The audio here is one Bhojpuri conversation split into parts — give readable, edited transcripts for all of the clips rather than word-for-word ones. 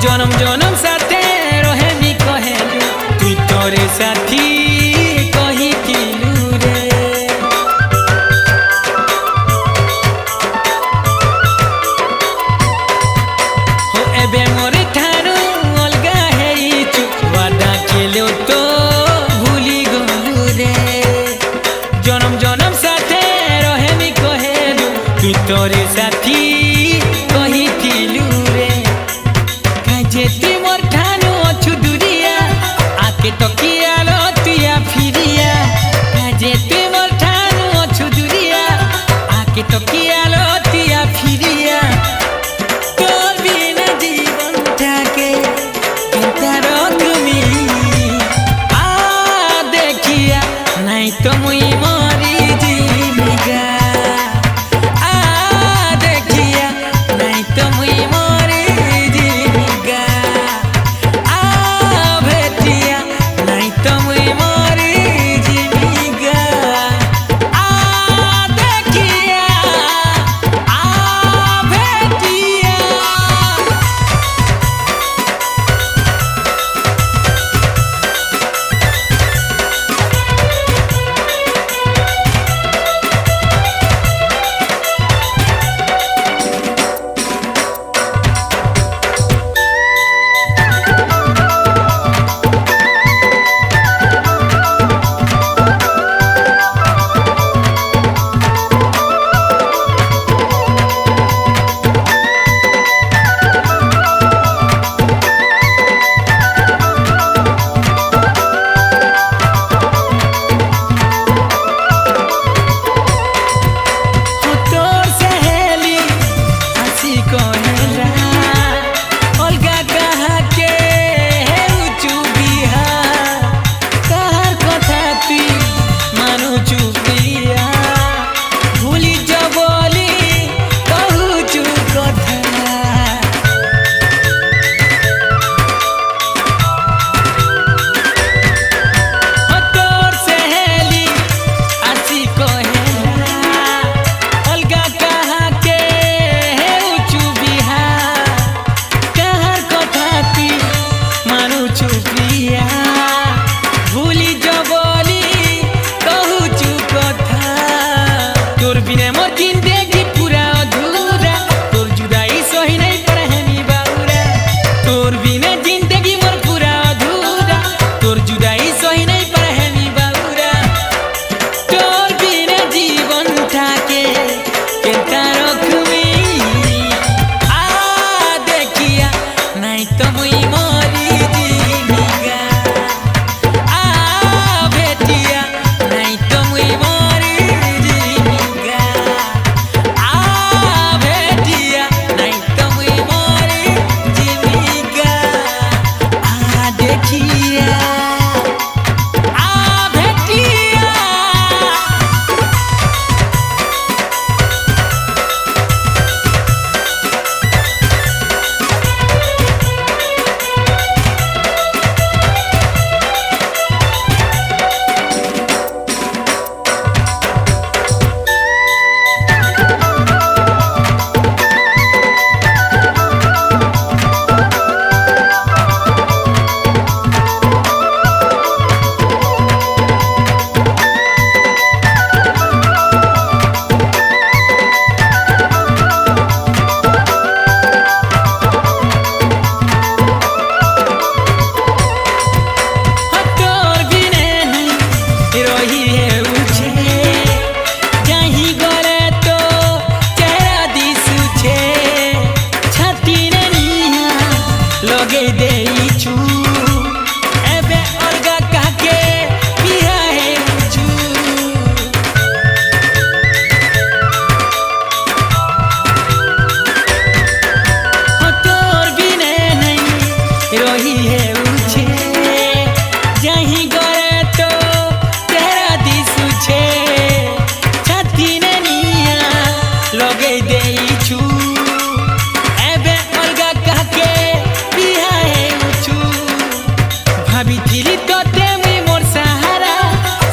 जन्म जन्म साथे रहेमी कहेलु तुई तोरे साथी कही किलु रे हो एबे मोरे ठारू अलगा हेइछु वादा केलो तो भूली गलु रे जन्म जन्म साथे रहेमी कहेलु तुई तोरे साथी कही किलु रे जेती मोर ठानु अछु दुरिया आके तो किया लो तुया फिरिया जेती मोर ठानु अछु दुरिया आके तो किया लो तुया फिरिया तोर बिना जीवन थाके केनता रखमी आ देखिया नहीं तो मुई मरी जीविगा आ देखिया नहीं तो मुई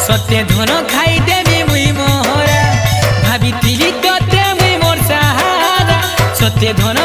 सत्य धन खाई देवी मुई मोहरा সত্যে ধন